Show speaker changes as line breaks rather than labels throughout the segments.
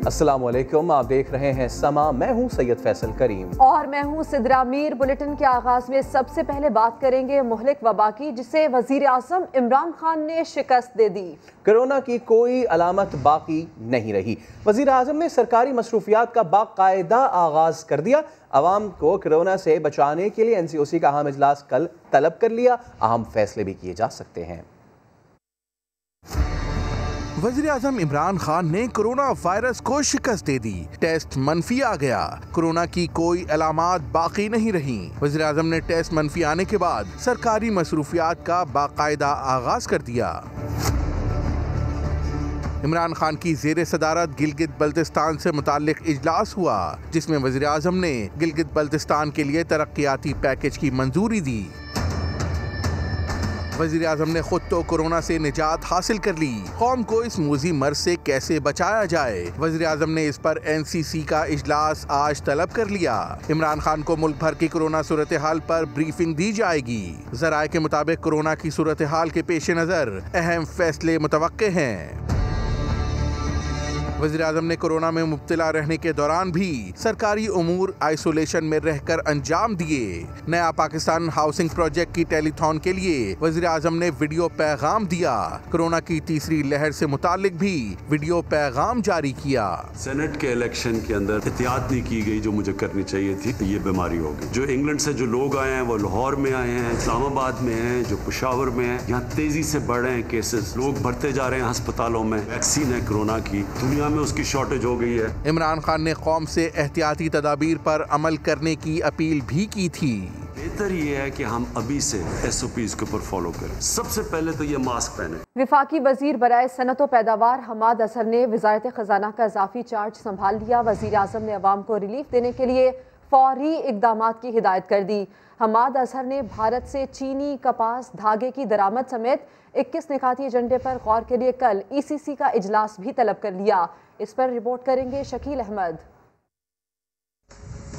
अस्सलामुअलैकुम, आप देख रहे हैं समा। मैं हूं सैयद फैसल करीम
और मैं हूं सिद्रा मीर। बुलेटिन के आगाज में सबसे पहले बात करेंगे मुहलिक वबा की, जिसे वजीर आजम इमरान खान ने शिकस्त दे दी।
कोरोना की कोई अलामत बाकी नहीं रही। वजीर आजम ने सरकारी मसरूफियात का बाकायदा आगाज कर दिया। आवाम को कोरोना से बचाने के लिए NCOC का अहम इजलास कल तलब कर लिया। अहम फैसले भी किए जा सकते हैं।
वज़ीर आज़म इमरान खान ने कोरोना वायरस को शिकस्त दे दी। टेस्ट मनफी आ गया। कोरोना की कोई अलामात बाकी नहीं रही। वज़ीर आज़म ने टेस्ट मनफी आने के बाद सरकारी मसरूफियात का बाकायदा आगाज कर दिया। इमरान खान की ज़ेरे सदारत गिलगित बल्तिस्तान से मुताल्लिक इजलास हुआ, जिसमें वज़ीर आज़म ने गिलगित बल्तिस्तान के लिए तरक्याती पैकेज की मंजूरी दी। वज़ीर आज़म ने खुद तो कोरोना से निजात हासिल कर ली, कौम को इस मूजी मर्ज से कैसे बचाया जाए। वज़ीर आज़म ने इस पर NCC का इजलास आज तलब कर लिया। इमरान खान को मुल्क भर की कोरोना सूरत हाल पर ब्रीफिंग दी जाएगी। ज़राए के मुताबिक कोरोना की सूरत हाल के पेश नज़र अहम फैसले मुतवक्के हैं। वज़ीर आज़म ने कोरोना में मुब्तला रहने के दौरान भी सरकारी उमूर आइसोलेशन में रहकर अंजाम दिए। नया पाकिस्तान हाउसिंग प्रोजेक्ट की टेलीथॉन के लिए वज़ीर आज़म ने वीडियो पैगाम दिया। कोरोना की तीसरी लहर से मुतालिक भी वीडियो पैगाम जारी किया।
सेनेट के इलेक्शन के अंदर एहतियात नहीं की गई जो मुझे करनी चाहिए थी, ये बीमारी होगी। जो इंग्लैंड से जो लोग आए हैं वो लाहौर में आए हैं, इस्लामाबाद में हैं, जो पेशावर में हैं। यहाँ तेजी से बढ़ रहे हैं केसेस, लोग बढ़ते जा रहे हैं अस्पतालों में। वैक्सीन है कोरोना की, दुनिया में उसकी शॉर्टेज हो गई है।
इमरान खान ने कौम से एहतियाती तदाबीर पर अमल करने की अपील भी की थी।
बेहतर ये है कि हम अभी से SOPs के ऊपर फॉलो करें। सबसे पहले तो ये मास्क पहने।
विफाकी वजीर बराए सनत व पैदावार हमाद अजहर ने वजारत खजाना का इजाफी चार्ज संभाल लिया। वजीर आजम ने अवाम को रिलीफ देने के लिए फौरी इकदामात की हिदायत कर दी। हमाद अजहर ने भारत से चीनी कपास धागे की दरामद समेत 21 निकाती एजेंडे पर गौर के लिए कल ECC का इजलास भी तलब कर लिया। इस पर रिपोर्ट करेंगे शकील अहमद।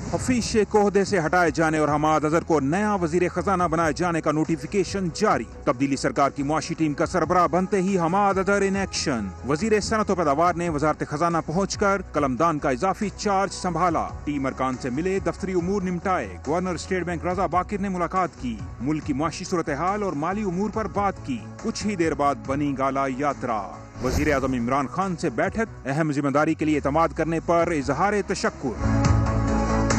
हफीज शेख को ओहदे से हटाए जाने और हमाद अजहर को नया वजीर खजाना बनाए जाने का नोटिफिकेशन जारी। तब्दीली सरकार की मुआशी टीम का सरबराह बनते ही हमाद अजहर इन एक्शन। वजीर सनत व पैदावार ने वजारत खजाना पहुंचकर कलमदान का इजाफी चार्ज संभाला। टीम अरकान से मिले, दफ्तरी उमूर निपटाए। गवर्नर स्टेट बैंक रजा बाकिर ने मुलाकात की, मुल्क की मुआशी सूरत हाल और माली उमूर पर बात की। कुछ ही देर बाद बनी गाला यात्रा। वजीर आजम इमरान खान से बैठक, अहम जिम्मेदारी के लिए एतमाद करने पर इजहार तशक्कुर।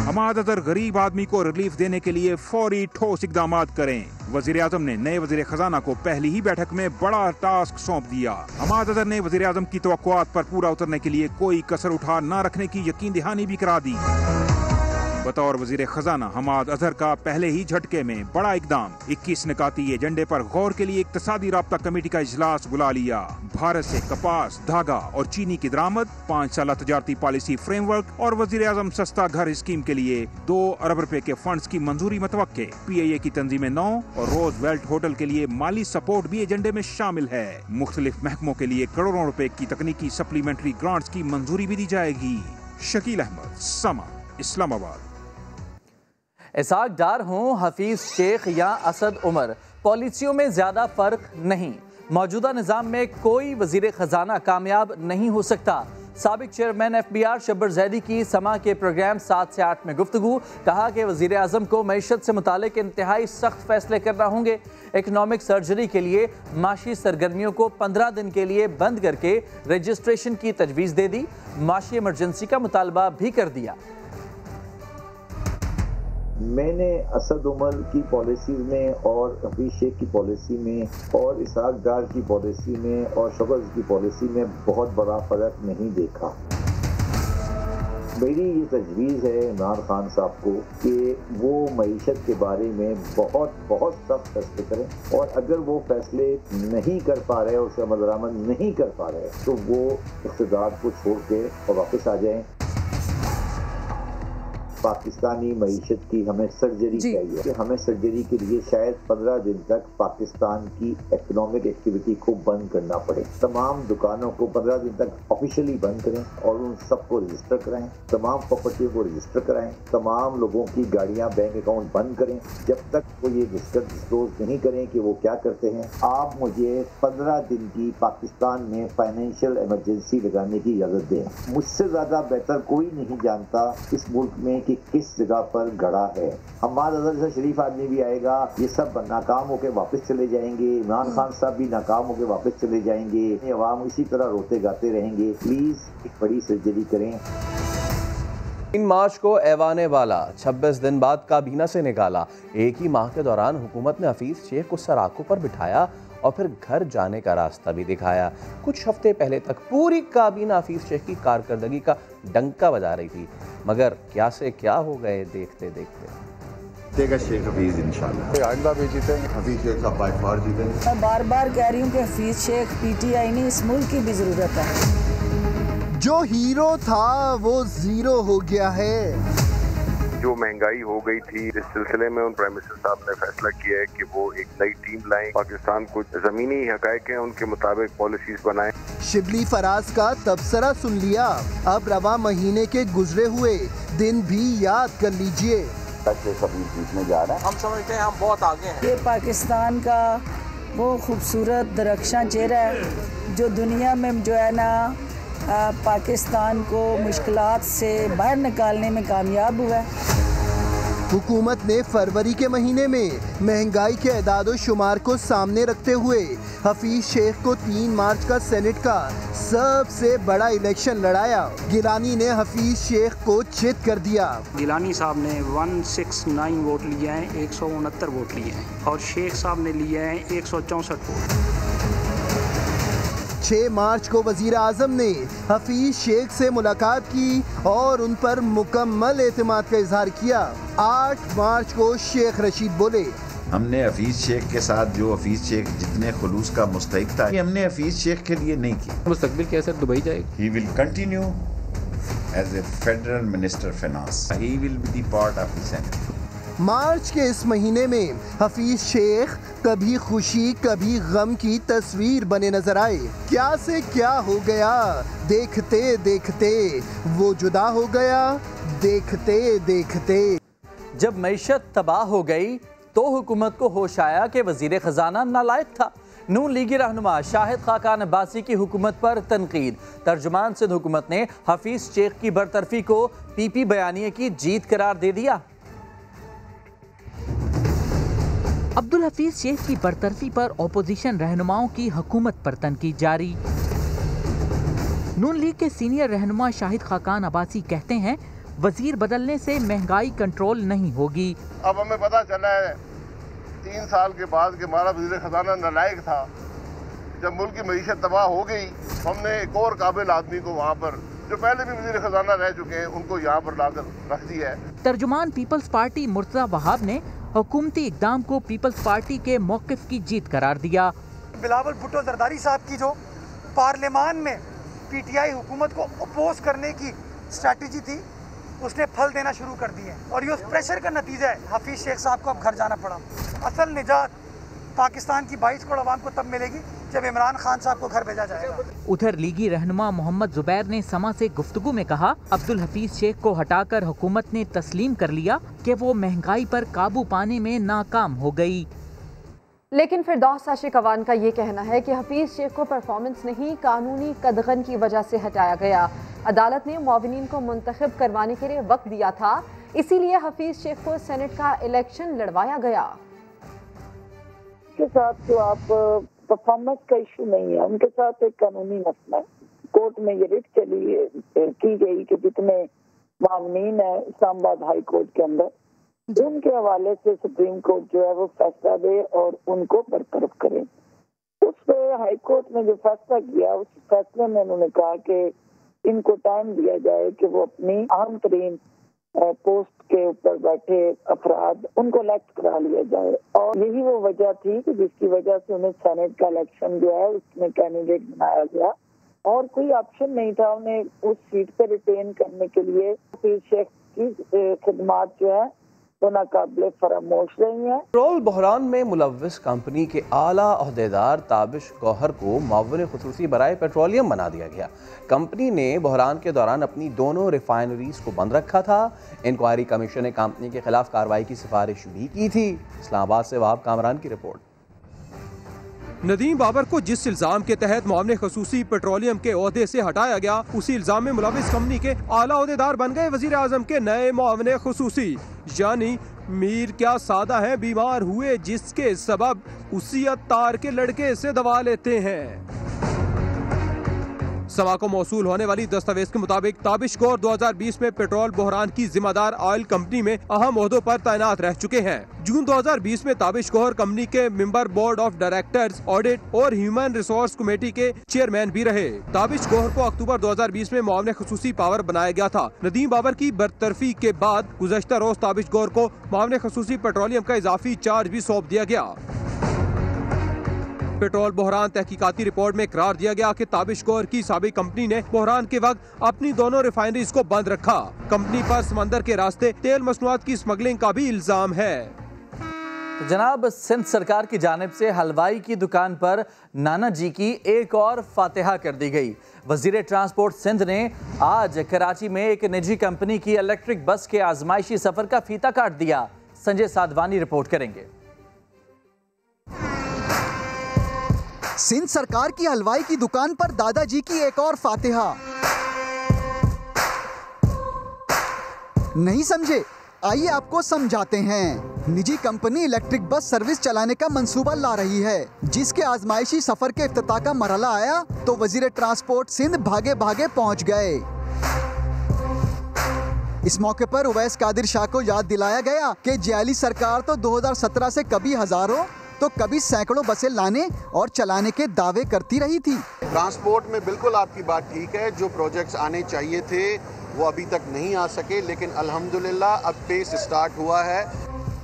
हमाद अजहर गरीब आदमी को रिलीफ देने के लिए फौरी ठोस इकदामात करें। वजीर आजम ने नए वजीर खजाना को पहली ही बैठक में बड़ा टास्क सौंप दिया। हमाद अजहर ने वजीर आजम की तवक्कुआत पर पूरा उतरने के लिए कोई कसर उठा न रखने की यकीन दहानी भी करा दी। बतौर वजीर खजाना हमाद अजहर का पहले ही झटके में बड़ा इकदाम। 21 निकाती एजेंडे पर गौर के लिए इक्तसादी राब्ता कमेटी का इजलास बुला लिया। भारत से कपास, धागा और चीनी की दरामद, 5 साल तजारती पॉलिसी फ्रेमवर्क और वजीर आजम सस्ता घर स्कीम के लिए 2 अरब रुपए के फंड्स की मंजूरी मतवक्के। PIA की तंजीमें 9 और रोज वेल्ट होटल के लिए माली सपोर्ट भी एजेंडे में शामिल है। मुख्तलिफ महकमों के लिए करोड़ों रुपए की तकनीकी सप्लीमेंट्री ग्रांट्स की मंजूरी भी दी जाएगी। शकील अहमद, समा, इस्लामाबाद।
इसाक डार हों, हफीज शेख या असद उमर, पॉलिसियों में ज़्यादा फ़र्क नहीं। मौजूदा निज़ाम में कोई वज़ीर ख़जाना कामयाब नहीं हो सकता। साबिक चेयरमैन FBR शब्बर जैदी की समा के प्रोग्राम 7 से 8 में गुफ्तगू। कहा कि वज़ीर आज़म को मईशत से मुतालिक इंतहाई सख्त फैसले करना होंगे। इकनॉमिक सर्जरी के लिए माशी सरगर्मियों को 15 दिन के लिए बंद करके रजिस्ट्रेशन की तजवीज़ दे दी। माशी इमरजेंसी का मुतालबा भी कर दिया।
मैंने असद उमर की पॉलिसी में और हफीज शेख की पॉलिसी में और इसहाक डार की पॉलिसी में और शब्बर की पॉलिसी में बहुत बड़ा फ़र्क नहीं देखा। मेरी ये तजवीज़ है इमरान खान साहब को कि वो मईशत के बारे में बहुत सख्त फैसले करें, और अगर वो फैसले नहीं कर पा रहे, उसे अमल नहीं कर पा रहे, तो वो इक़्तिदार को छोड़ के और वापस आ जाएं। पाकिस्तानी मईशत की हमें सर्जरी चाहिए कि हमें सर्जरी के लिए शायद 15 दिन तक पाकिस्तान की इकोनॉमिक एक्टिविटी को बंद करना पड़े। तमाम दुकानों को 15 दिन तक ऑफिशियली बंद करें और उन सबको रजिस्टर कराएं, तमाम प्रॉपर्टियों को रजिस्टर कराएं, तमाम लोगों की गाड़ियां, बैंक अकाउंट बंद करें जब तक वो ये डिस्क्लोज नहीं करें कि वो क्या करते हैं। आप मुझे 15 दिन की पाकिस्तान में फाइनेंशियल इमरजेंसी लगाने की इजाजत दें। मुझसे ज्यादा बेहतर कोई नहीं जानता इस मुल्क में कि किस जगह पर गड़ा है। हमाद अजहर जैसा शरीफ आदमी भी आएगा, ये सब नाकाम होकर वापस चले जाएंगे। इमरान खान साहब भी नाकाम होकर वापस चले जाएंगे। अवाम इसी तरह रोते गाते रहेंगे। प्लीज एक बड़ी सर्जरी करें।
3 मार्च को ऐवाने वाला 26 दिन बाद काबीना से निकाला। एक ही माह के दौरान हुकूमत ने हफीज शेख को सराखों पर बिठाया और फिर घर जाने का रास्ता भी दिखाया। कुछ हफ्ते पहले तक पूरी काबीना हफीज शेख की कारकर्दगी का डंका बजा रही थी, मगर क्या से क्या हो गए देखते देखते।
देगा शेख हफीज इंशाल्लाह आइंदा भी जीते, हफीज शेख साहब बाय फार जीते।
मैं बार बार कह रही हूँ कि हफीज शेख पीटीआई नहीं, इस मुल्क की भी जरूरत है।
जो हीरो था वो जीरो हो गया है।
जो महंगाई हो गई थी, इस सिलसिले में उन प्राइम मिनिस्टर साहब ने फैसला किया है कि वो एक नई टीम लाएं, पाकिस्तान को जमीनी हकायक हैं उनके मुताबिक पॉलिसीज बनाएं।
शिबली फराज का तबसरा सुन लिया, अब रवा महीने के गुजरे हुए दिन भी याद कर लीजिए।
जीतने जा रहा है,
हम समझते हैं हम बहुत आगे हैं।
ये पाकिस्तान का वो खूबसूरत दरख्शां चेहरा है जो दुनिया में जो है ना पाकिस्तान को मुश्किलात से बाहर निकालने में कामयाब हुआ है।
हुकूमत ने फरवरी के महीने में महंगाई के एदाद शुमार को सामने रखते हुए हफीज शेख को 3 मार्च का सेनेट का सबसे बड़ा इलेक्शन लड़ाया। गिलानी ने हफीज शेख को चित कर दिया।
गिलानी साहब ने 169 वोट लिए हैं, 169 वोट लिए हैं और शेख साहब ने लिए हैं 164 वोट।
6 मार्च को वजीर आजम ने हफीज शेख से मुलाकात की और उन पर मुकम्मल एतमाद का इजहार किया। 8 मार्च को शेख रशीद बोले,
हमने हफीज शेख के साथ जो हफीज शेख जितने खुलूस का मुस्तहिक था, ये हमने हफीज शेख के लिए नहीं किया।
मुस्तकबिल कैसे दुबई जाएगी।
He will continue as a federal minister of finance. He will be the part of the Senate.
मार्च के इस महीने में हफीज शेख कभी खुशी कभी गम की तस्वीर बने नजर आए। क्या से क्या हो गया, देखते देखते वो जुदा हो गया, देखते देखते।
जब मईशत तबाह हो गई तो हुकूमत को होश आया कि वजीर खजाना नालायक था। नून लीगी रहनुमा शाहिद खाकान अब्बासी की हुकूमत पर तनकीद। तर्जुमान सिंध हुकूमत ने हफीज शेख की बरतरफी को पीपी बयानिए की जीत करार दे दिया।
अब्दुल हफीज शेख की बरतरफी पर ओपोजिशन रहनुमाओं की हुकूमत पर तनकीद जारी। नून लीग के सीनियर रहनुमा शाहिद खाकान अब्बासी कहते हैं वजीर बदलने से महंगाई कंट्रोल नहीं होगी।
अब हमें पता चला है 3 साल के बाद कि हमारा वजीर खजाना नालायक था। जब मुल्क की मईशत तबाह हो गई, हमने एक और काबिल आदमी को वहाँ पर, जो पहले भी वजीर खजाना रह चुके हैं, उनको यहाँ पर लाकर रख दिया है।
तर्जुमान पीपल्स पार्टी मुर्तजा वहाब ने हुकूमती इक़दाम को पीपल्स पार्टी के मौक़िफ़ की जीत करार दिया।
बिलावल भुट्टो जरदारी साहब की जो पार्लियामान में पीटीआई हुकूमत को अपोज करने की स्ट्रैटेजी थी, उसने फल देना शुरू कर दिए और ये उस प्रेशर का नतीजा है। हफीज शेख साहब को अब घर जाना पड़ा। असल निजात पाकिस्तान की 22 करोड़ आवाम को तब मिलेगी जब इमरान खान साहब को घर भेजा जाएगा।
उधर लीगी रहनुमा मोहम्मद जुबैर ने समा से गुफ्तगू में कहा, अब्दुल हफीज शेख को हटाकर हुकूमत ने तस्लीम कर लिया कि वो महंगाई पर काबू पाने में नाकाम हो गई।
लेकिन फिरदौस आशिक अवान का ये कहना है कि हफीज शेख को परफॉर्मेंस नहीं, कानूनी कदगन की वजह से हटाया गया। अदालत ने मुआविनीन को मुंतखब करवाने के लिए वक्त दिया था, इसीलिए हफीज शेख को सेनेट का इलेक्शन लड़वाया गया।
के साथ जो आप परफॉर्मेंस का इशू नहीं है, उनके साथ एक कानूनी मसला है। कोर्ट में ये रिट की गई कि जितने मामनीन है इस्लामाबाद हाई कोर्ट के अंदर, उनके हवाले से सुप्रीम कोर्ट जो है वो फैसला दे और उनको बरतरफ करे। उस पर हाई कोर्ट ने जो फैसला किया, उस फैसले में उन्होंने कहा कि इनको टाइम दिया जाए कि वो अपनी अहम तरीन पोस्ट के ऊपर बैठे अफराद उनको इलेक्ट करा लिया जाए। और यही वो वजह थी कि जिसकी वजह से उन्हें सेनेट का इलेक्शन जो है उसमें कैंडिडेट बनाया गया और कोई ऑप्शन नहीं था उन्हें उस सीट पे रिटेन करने के लिए। हफीज शेख की खिदमात जो है वो नाकाबिले फरामोश रही हैं।
पेट्रोल बहरान में मुलव्विस कंपनी के आला ओहदेदार ताबिश गौहर को मुअव्विन खुसूसी बराए पेट्रोलियम बना दिया गया। कंपनी ने बहरान के दौरान अपनी दोनों रिफाइनरीज को बंद रखा था। इंक्वायरी कमीशन ने कंपनी के खिलाफ कार्रवाई की सिफारिश भी की थी। इस्लामाबाद से वहाब कामरान की रिपोर्ट।
नदीम बाबर को जिस इल्जाम के तहत मुअव्विन खुसूसी पेट्रोलियम के ओहदे से हटाया गया, उसी इल्जाम में मुलव्विस कंपनी के आला ओहदेदार बन गए वजीर आजम के नए मुअव्विन खुसूसी। यानी मीर क्या सादा है बीमार हुए, जिसके सबब उसी अत्तार के लड़के से दवा लेते हैं। समा को मौसूल होने वाली दस्तावेज के मुताबिक ताबिश गौहर 2020 में पेट्रोल बहरान की जिम्मेदार ऑयल कंपनी में अहम ओहदों पर तैनात रह चुके हैं। जून 2020 में ताबिश गौहर कंपनी के member board of directors, audit और ह्यूमन रिसोर्स कमेटी के चेयरमैन भी रहे। ताबिश गौहर को अक्टूबर 2020 में मुअव्विन खुसूसी पावर बनाया गया था। नदीम बाबर की बरतरफी के बाद गुज़श्ता रोज ताबिश गौहर को मुअव्विन खुसूसी पेट्रोलियम का इजाफी चार्ज भी सौंप दिया गया। पेट्रोल बहरान तहकीकाती रिपोर्ट में करार दिया गया कि ताबिश गौहर की साबिक कंपनी ने बहरान के वक्त अपनी दोनों रिफाइनरीज को बंद रखा। कंपनी पर समंदर के रास्ते तेल मसनूआत की स्मगलिंग का भी इल्जाम है।
जनाब, सिंध सरकार की जानिब से हलवाई की दुकान पर नाना जी की एक और फातिहा कर दी गई। वजीर ट्रांसपोर्ट सिंध ने आज कराची में एक निजी कंपनी की इलेक्ट्रिक बस के आजमाइशी सफर का फीता काट दिया। संजय साधवानी रिपोर्ट करेंगे।
सिंध सरकार की हलवाई की दुकान पर दादाजी की एक और फातिहा। नहीं समझे? आइए आपको समझाते हैं। निजी कंपनी इलेक्ट्रिक बस सर्विस चलाने का मंसूबा ला रही है, जिसके आजमाइशी सफर के इफ्तिताह का मरहला आया तो वजीर ट्रांसपोर्ट सिंध भागे भागे पहुंच गए। इस मौके पर उवैस कादिर शाह को याद दिलाया गया कि जियाली सरकार तो 2017 से कभी हजारों तो कभी सैकड़ों बसें लाने और चलाने के दावे करती रही थी।
ट्रांसपोर्ट में बिल्कुल आपकी बात ठीक है, जो प्रोजेक्ट्स आने चाहिए थे वो अभी तक नहीं आ सके, लेकिन अल्हम्दुलिल्लाह अब पेस स्टार्ट हुआ है।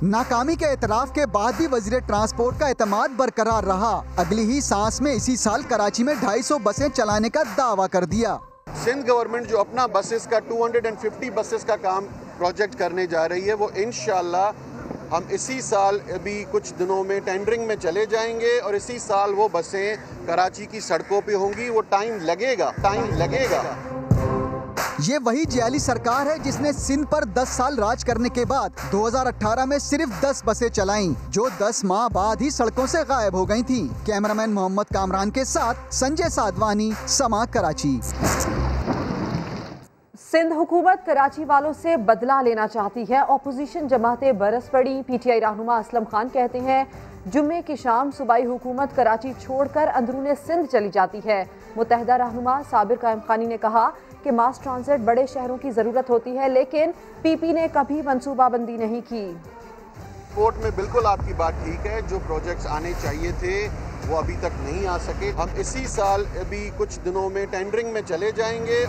नाकामी के एतराफ के बाद भी वजीर ट्रांसपोर्ट का एतमाद बरकरार रहा। अगली ही सांस में इसी साल कराची में 250 बसें चलाने का दावा कर दिया।
सिंध गवर्नमेंट जो अपना बसेस का 250 बसेस का काम प्रोजेक्ट करने जा रही है, वो इंशाल्लाह हम इसी साल अभी कुछ दिनों में टेंडरिंग में चले जाएंगे और इसी साल वो बसें कराची की सड़कों पे होंगी। वो टाइम लगेगा।
ये वही जियाली सरकार है जिसने सिंध पर 10 साल राज करने के बाद 2018 में सिर्फ 10 बसें चलाईं, जो 10 माह बाद ही सड़कों से गायब हो गई थीं। कैमरामैन मोहम्मद कामरान के साथ संजय साधवानी, समा, कराची।
सिंध हुकूमत कराची वालों से बदला लेना चाहती है। अपोजिशन जमातें बरस पड़ी। पीटीआई रहनुमा असलम खान कहते हैं जुम्मे की शाम सूबाई हुकूमत कराची छोड़कर अंदरूने सिंध चली जाती है। मुत्तहिदा रहनुमा साबिर कायम खानी ने कहा कि मास ट्रांजिट बड़े शहरों की ज़रूरत होती है, लेकिन पीपी ने कभी मनसूबाबंदी नहीं की।
कोर्ट में बिल्कुल आपकी बात ठीक है, जो प्रोजेक्ट्स आने चाहिए थे वो अभी तक नहीं आ सके। हम इसी साल अभी कुछ दिनों में टेंडरिंग में चले जाएंगे।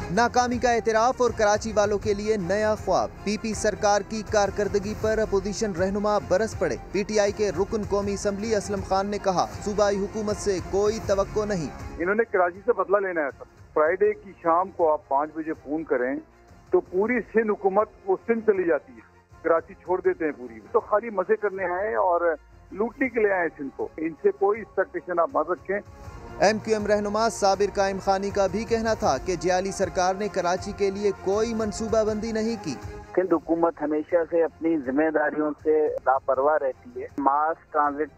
नाकामी का एतराफ और कराची वालों के लिए नया ख्वाब। पीपी सरकार की कारकर्दगी पर अपोजिशन रहनुमा बरस पड़े। पीटीआई के रुकन कौमी असम्बली असलम खान ने कहा सूबाई हुकूमत से कोई तवक्को नहीं।
इन्होंने कराची से बदला लेना है सर। फ्राइडे की शाम को आप 5 बजे फोन करें तो पूरी सिंध हुकूमत वो सिंध चली जाती है, कराची छोड़ देते हैं पूरी। तो खाली मजे करने आए और लूटने के लिए आए सिंध को। इनसे कोई एक्सपेक्टेशन आप मत रखें।
MQM रहनुमा साबिर कायम खानी का भी कहना था कि जियाली सरकार ने कराची के लिए कोई मनसूबाबंदी नहीं की।
सिंध हुकूमत हमेशा से अपनी जिम्मेदारियों से लापरवाह रहती है। मास ट्रांजिट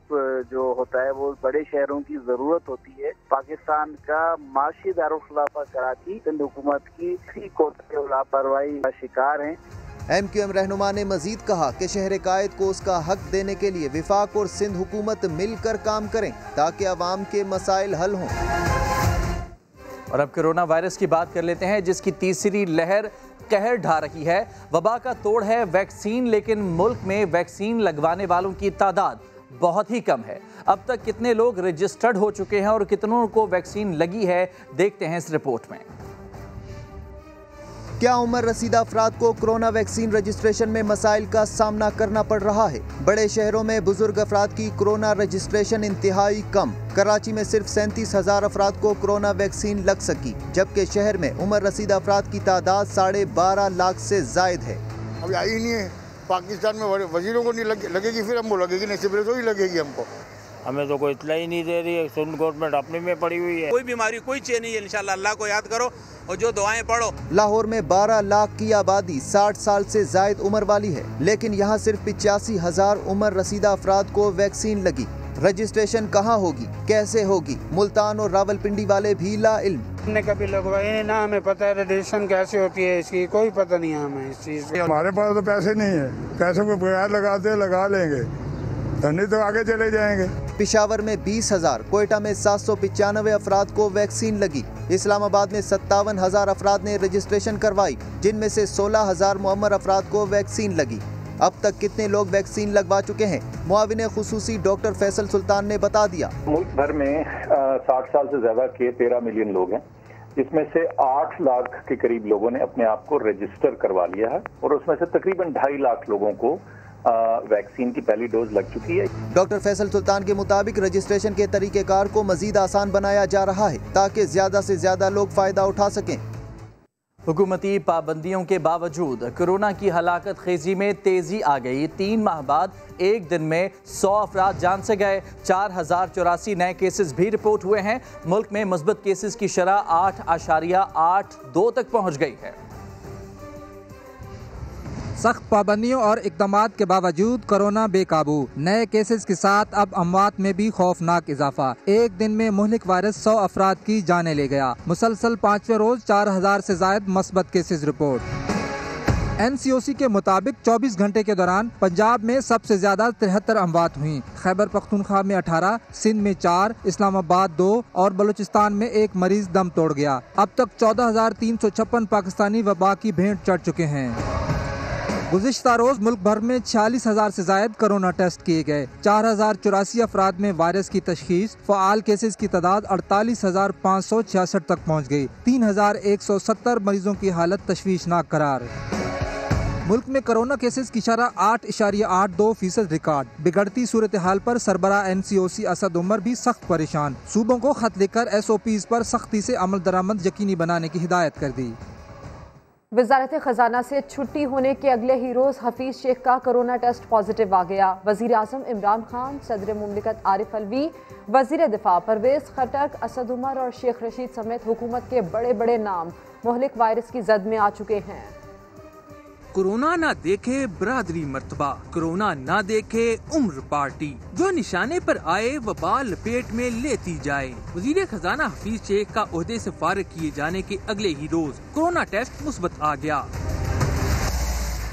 जो होता है वो बड़े शहरों की जरूरत होती है। पाकिस्तान का माशी दारुखिलाफा कराची सिंध हुकूमत की इसी कोटे और लापरवाही का शिकार है।
MQM रहनुमा ने मजीद कहा कि शहर कायद को उसका हक देने के लिए विफाक और सिंध हुकूमत मिलकर काम करें ताकि अवाम के मसाइल हल हों।
और अब कोरोना वायरस की बात कर लेते हैं, जिसकी तीसरी लहर कहर ढा रही है। वबा का तोड़ है वैक्सीन, लेकिन मुल्क में वैक्सीन लगवाने वालों की तादाद बहुत ही कम है। अब तक कितने लोग रजिस्टर्ड हो चुके हैं और कितनों को वैक्सीन लगी है, देखते हैं इस रिपोर्ट में।
क्या उम्र रसीदा अफराद को कोरोना वैक्सीन रजिस्ट्रेशन में मसाइल का सामना करना पड़ रहा है? बड़े शहरों में बुजुर्ग अफराद की कोरोना रजिस्ट्रेशन इंतहाई कम। कराची में सिर्फ 37,000 अफराद को कोरोना वैक्सीन लग सकी, जबकि शहर में उम्र रसीदा अफराद की तादाद 12.5 लाख से जायद है।
अभी आई ही नहीं है। पाकिस्तान में वजीरों को नहीं लगेगी, फिर हमको लगेगी, नहीं सिविल तो ही लगेगी हमको।
हमें तो कोई इतला ही नहीं दे रही है। सुन गवर्नमेंट अपने में पड़ी हुई है। कोई बीमारी कोई चीज नहीं है। इंशाल्लाह अल्लाह को याद करो और जो दुआएं पढ़ो।
लाहौर में 12 लाख की आबादी 60 साल से जायद उम्र वाली है, लेकिन यहाँ सिर्फ 85,000 उम्र रसीदा अफराद को वैक्सीन लगी। रजिस्ट्रेशन कहाँ होगी, कैसे होगी? मुल्तान और रावलपिंडी वाले भी ला इल्म।
हमने कभी लगवाए ना, हमें पता है रजिस्ट्रेशन कैसे होती है, इसकी कोई पता नहीं है हमें इस चीज़।
हमारे पास तो पैसे नहीं है, पैसों को बगैर लगाते लगा लेंगे, नहीं तो आगे चले जाएंगे।
पिशावर में 20,000, कोयटा में 795 अफराद को वैक्सीन लगी। इस्लामाबाद में 57,000 अफराद ने रजिस्ट्रेशन करवाई, जिनमें से 16,000 मुअम्मर अफराद को वैक्सीन लगी। अब तक कितने लोग वैक्सीन लगवा चुके हैं? मुआविन खुसूसी डॉक्टर फैसल सुल्तान ने बता दिया।
मुल्क भर में 60 साल से ज्यादा के 13 मिलियन लोग हैं, जिसमें से 8 लाख के करीब लोगों ने अपने आप को रजिस्टर करवा लिया है और उसमें से तकरीबन 2.5 लाख लोगों को वैक्सीन की पहली डोज लग चुकी है।
डॉक्टर फैसल सुल्तान के मुताबिक रजिस्ट्रेशन के तरीकेकार को मजीद आसान बनाया जा रहा है, ताकि ज्यादा से ज्यादा लोग फायदा उठा सकें।
हुकूमती पाबंदियों के बावजूद कोरोना की हलाकत खेजी में तेजी आ गई। 3 माह बाद एक दिन में 100 अफराद जान से गए। 4,084 नए केसेस भी रिपोर्ट हुए हैं। मुल्क में मुस्बत केसेस की शरह 8.82 तक पहुँच गई है।
सख्त पाबंदियों और इक़दामात के बावजूद कोरोना बेकाबू। नए केसेस के साथ अब अमवात में भी खौफनाक इजाफा। एक दिन में मुहलिक वायरस 100 अफराद की जाने ले गया। मुसलसल 5वें रोज 4,000 से जायद मस्बत केसेस रिपोर्ट। NCOC के मुताबिक 24 घंटे के दौरान पंजाब में सबसे ज्यादा 73 अमवात हुई। खैबर पख्तूनख्वा में 18, सिंध में 4, इस्लामाबाद 2 और बलूचिस्तान में 1 मरीज दम तोड़ गया। अब तक 14,356 पाकिस्तानी वबा की भेंट चढ़ चुके हैं। गुज़िश्ता रोज मुल्क भर में 46,000 से जायद कोरोना टेस्ट किए गए। 4,084 अफराद में वायरस की तशखीस। फ़आल केसेस की तादाद 48,566 तक पहुँच गई। 3,170 मरीजों की हालत तशवीशनाक करार। मुल्क में कोरोना केसेस की शरह 8.82% रिकॉर्ड। बिगड़ती सूरत हाल पर सरबराह NCOC असद उमर भी सख्त परेशान। सूबों को खत लिखकर SOPs पर सख्ती से अमल दरामद यकीनी बनाने की हिदायत कर दी।
वजारत खजाना से छुट्टी होने के अगले ही रोज हफीज शेख का कोरोना टेस्ट पॉजिटिव आ गया। वजीर आजम इमरान खान, सदर मुमलिकत आरिफ अलवी, वजीर दिफा परवेज खटक, असद उमर और शेख रशीद समेत हुकूमत के बड़े बड़े नाम मुहलिक वायरस की जद में आ चुके हैं।
कोरोना ना देखे बरादरी मर्तबा, कोरोना ना देखे उम्र पार्टी, जो निशाने पर आए वबा लपेट में लेती जाए। वजीर खजाना हफीज शेख का ओहदे से फारिग किए जाने के अगले ही रोज कोरोना टेस्ट मुस्बत आ गया।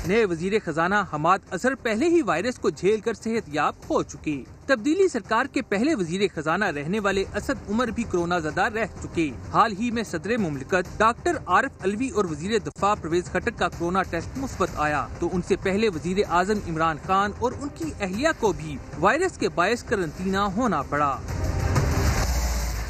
नए वजीर खजाना हमाद अजहर पहले ही वायरस को झेल कर सेहतयाब हो चुके। तब्दीली सरकार के पहले वजीर खजाना रहने वाले असद उमर भी कोरोना ज़दा रह चुके। हाल ही में सदर मुमलिकत डॉक्टर आरिफ अलवी और वजीर दिफा परवेज खटक का कोरोना टेस्ट मुस्बत आया, तो उनसे पहले वजीर आजम इमरान खान और उनकी अहलिया को भी वायरस के बायस करंतना होना पड़ा।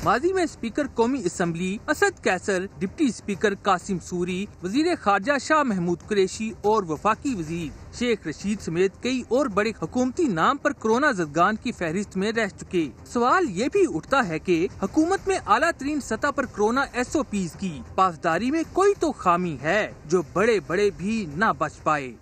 माजी में स्पीकर कौमी assembly Asad Qaiser, deputy speaker Qasim Suri, वजीर खारजा शाह महमूद कुरैशी और वफाकी वजीर शेख रशीद समेत कई और बड़े हुकूमती नाम पर कोरोना जदगान की फहरिस्त में रह चुके। सवाल ये भी उठता है कि हुकूमत में आला तरीन सतह पर कोरोना SOPs की पासदारी में कोई तो खामी है जो बड़े बड़े भी ना बच पाए।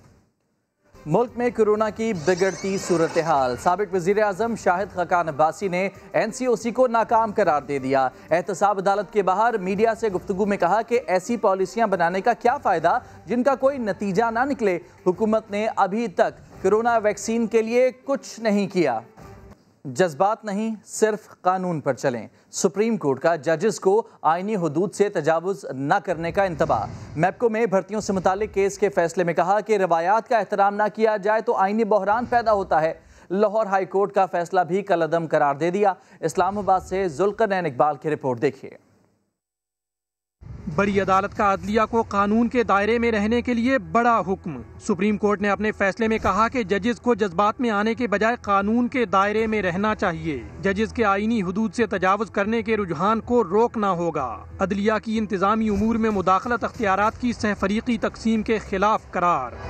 मुल्क में कोरोना की बिगड़ती सूरत हाल। साबिक वज़ीर आज़म शाहिद खकान अब्बासी ने NCOC को नाकाम करार दे दिया। एहतसाब अदालत के बाहर मीडिया से गुफ्तगू में कहा कि ऐसी पॉलिसियां बनाने का क्या फ़ायदा जिनका कोई नतीजा ना निकले। हुकूमत ने अभी तक कोरोना वैक्सीन के लिए कुछ नहीं किया। जज्बात नहीं, सिर्फ कानून पर चलें। सुप्रीम कोर्ट का जजेस को आईनी हुदूद से तजावुज़ न करने का इंतबाह। मैप्को में भर्तियों से मुतालिक केस के फैसले में कहा कि रवायात का एहतराम न किया जाए तो आईनी बहरान पैदा होता है। लाहौर हाई कोर्ट का फैसला भी कलअदम करार दे दिया। इस्लामाबाद से जुल्करनैन इकबाल की रिपोर्ट देखिए।
बड़ी अदालत का अदलिया को कानून के दायरे में रहने के लिए बड़ा हुक्म। सुप्रीम कोर्ट ने अपने फैसले में कहा कि जजेस को जज्बात में आने के बजाय कानून के दायरे में रहना चाहिए। जजेस के आईनी हुदूद से तजावुज करने के रुझान को रोकना होगा। अदलिया की इंतजामी उमूर में मुदाखलत अख्तियारात की सहफरीकी तकसीम के खिलाफ करार।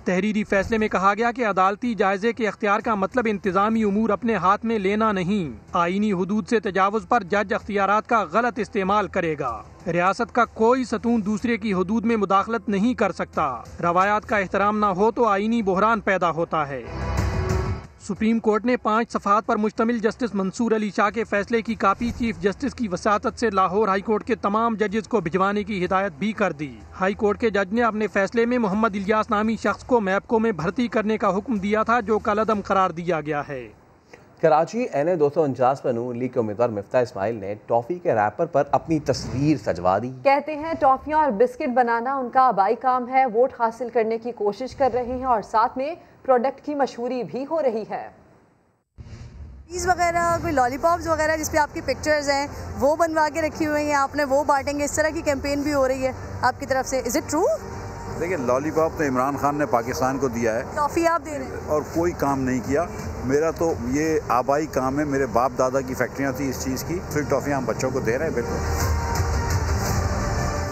तहरीरी फैसले में कहा गया कि अदालती जायजे के अख्तियार का मतलब इंतजामी उमूर अपने हाथ में लेना नहीं। आईनी हुदूद से तजावुज पर जज अख्तियारात का गलत इस्तेमाल करेगा। रियासत का कोई सतून दूसरे की हुदूद में मुदाखलत नहीं कर सकता। रवायात का एहतराम न हो तो आईनी बहरान पैदा होता है। सुप्रीम कोर्ट ने 5 सफ़हात पर मुश्तमिल जस्टिस मंसूर अली शाह के फैसले की कापी चीफ जस्टिस की वसातत से लाहौर हाई कोर्ट के तमाम जजेस को भिजवाने की हिदायत भी कर दी। हाई कोर्ट के जज ने अपने फैसले में मोहम्मद इलियास नामी शख्स को मैपको में भर्ती करने का हुक्म दिया था, जो कलअदम करार दिया गया है।
कराची NA 249 पर नून लीग के उम्मीदवार मिफ्ता इस्माइल ने टॉफी के रैपर पर अपनी तस्वीर सजवा दी।
कहते हैं टॉफियां और बिस्किट बनाना उनका आबाई काम है। वोट हासिल करने की कोशिश कर रहे हैं और साथ में प्रोडक्ट की मशहूरी भी हो रही है।
चीज़ वगैरह, कोई लॉलीपॉप्स वगैरह जिस पे आपकी पिक्चर्स हैं वो बनवा के रखी हुई हैं, आपने वो बांटेंगे, इस तरह की कैंपेन भी हो रही है आपकी तरफ से। Is it true?
देखिए, लॉलीपॉप तो इमरान खान ने पाकिस्तान को दिया है,
टॉफ़ी आप दे रहे हैं
और कोई काम नहीं किया। मेरा तो ये आबाई काम है, मेरे बाप दादा की फैक्ट्रियाँ थी इस चीज़ की, फिर टॉफ़ियाँ हम बच्चों को दे रहे हैं। बिल्कुल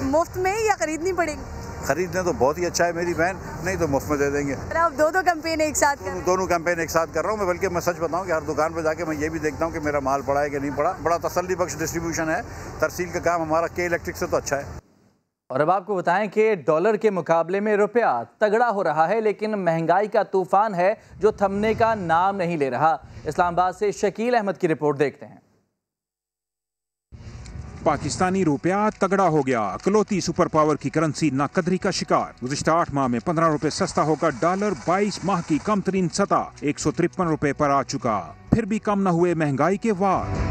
मुफ्त में या खरीदनी पड़ेगी?
खरीदने तो बहुत ही अच्छा है मेरी बहन, नहीं तो मुफ्त में दे देंगे।
आप दो कैंपेन एक साथ कर?
दोनों कैंपेन एक साथ कर रहा हूँ मैं। बल्कि मैं सच बताऊँ कि हर दुकान पर जाके मैं ये भी देखता हूँ कि मेरा माल पड़ा है कि नहीं पड़ा। बड़ा तसल्ली बख्श डिस्ट्रीब्यूशन है। तरसील का काम हमारा के इलेक्ट्रिक से तो अच्छा है।
और अब आपको बताएं कि डॉलर के मुकाबले में रुपया तगड़ा हो रहा है, लेकिन महंगाई का तूफान है जो थमने का नाम नहीं ले रहा। इस्लामाबाद से शकील अहमद की रिपोर्ट देखते हैं।
पाकिस्तानी रुपया तगड़ा हो गया। इकलौती सुपर पावर की करेंसी नाकदरी का शिकार। गुज़िश्ता 8 माह में 15 रुपए सस्ता होकर डॉलर 22 माह की कम तरीन सतह 153 रुपए पर आ चुका। फिर भी कम न हुए महंगाई के वार।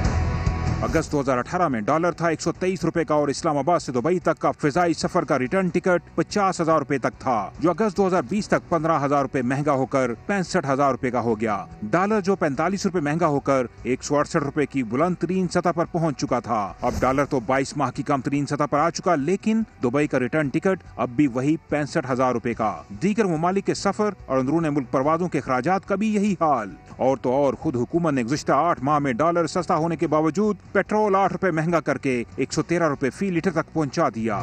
अगस्त 2018 में डॉलर था 123 रुपए का और इस्लामाबाद से दुबई तक का फिजाई सफर का रिटर्न टिकट 50,000 रुपए तक था, जो अगस्त 2020 तक 15,000 रुपए महंगा होकर 65,000 रुपए का हो गया। डॉलर जो 45 रुपए महंगा होकर 168 रुपए की बुलंद तरीन सतह पर पहुंच चुका था। अब डॉलर तो 22 माह की कम तरीन सतह पर आ चुका, लेकिन दुबई का रिटर्न टिकट अब भी वही 65,000 रुपए का। दीगर ममालिक के सफर और अंदरूनी मुल्क परवाजों के अखराजात का भी यही हाल। और तो और खुद हुकूमत ने गुज़िश्ता 8 माह में डॉलर सस्ता होने के बावजूद पेट्रोल 8 रुपए महंगा करके 113 रुपए फी लीटर तक पहुंचा दिया।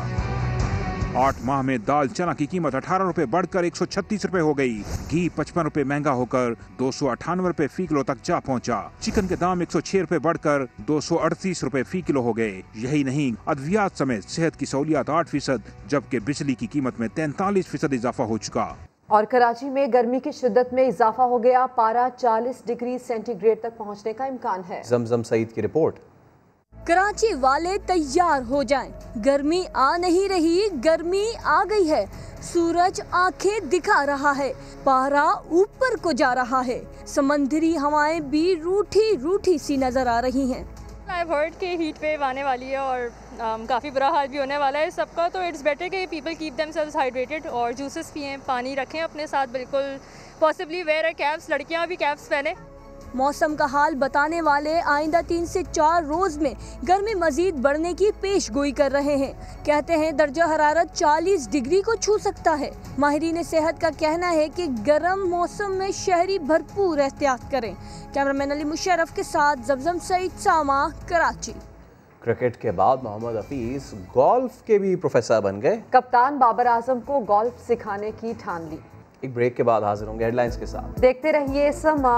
8 माह में दाल चना की कीमत 18 रुपए बढ़कर 136 रुपए हो गई। घी 55 रुपए महंगा होकर 298 रुपए फी किलो तक जा पहुंचा। चिकन के दाम 106 रुपए बढ़कर 238 रुपए फी किलो हो गए। यही नहीं, अद्वियात समेत सेहत की सहूलियात 8%, जबकि बिजली की कीमत में 43% इजाफा हो चुका।
और कराची में गर्मी की शिद्दत में इजाफा हो गया। पारा 40 डिग्री सेंटीग्रेड तक पहुंचने का इम्कान है।
जमजम सईद की रिपोर्ट।
कराची वाले तैयार हो जाएं, गर्मी आ नहीं रही, गर्मी आ गई है। सूरज आंखें दिखा रहा है, पारा ऊपर को जा रहा है, समंदरी हवाएं भी रूठी रूठी सी नजर आ रही हैं।
I've heard कि हीट वेव आने वाली है और काफ़ी बुरा हाल भी होने वाला है सबका, तो इट्स बेटर कि पीपल कीप देमसेल्व्स हाइड्रेटेड और जूसेस पिएं, पानी रखें अपने साथ, बिल्कुल पॉसिबली वेयर कैप्स, लड़कियां भी कैप्स पहने।
मौसम का हाल बताने वाले आइंदा 3 से 4 रोज में गर्मी मजीद बढ़ने की पेशगोई कर रहे हैं। कहते हैं दर्जा हरारत 40 डिग्री को छू सकता है। माहिरीन सेहत का कहना है कि गर्म मौसम में शहरी भरपूर एहतियात करें। कैमरामैन अली मुशर्रफ के साथ जमजम सईद, सामा, कराची।
क्रिकेट के बाद मोहम्मद हफीज गोल्फ के भी प्रोफेसर बन गए।
कप्तान बाबर आजम को गोल्फ सिखाने की ठान ली।
एक ब्रेक के बाद हाजिर होंगे हेडलाइंस के साथ।
देखते रहिए समा।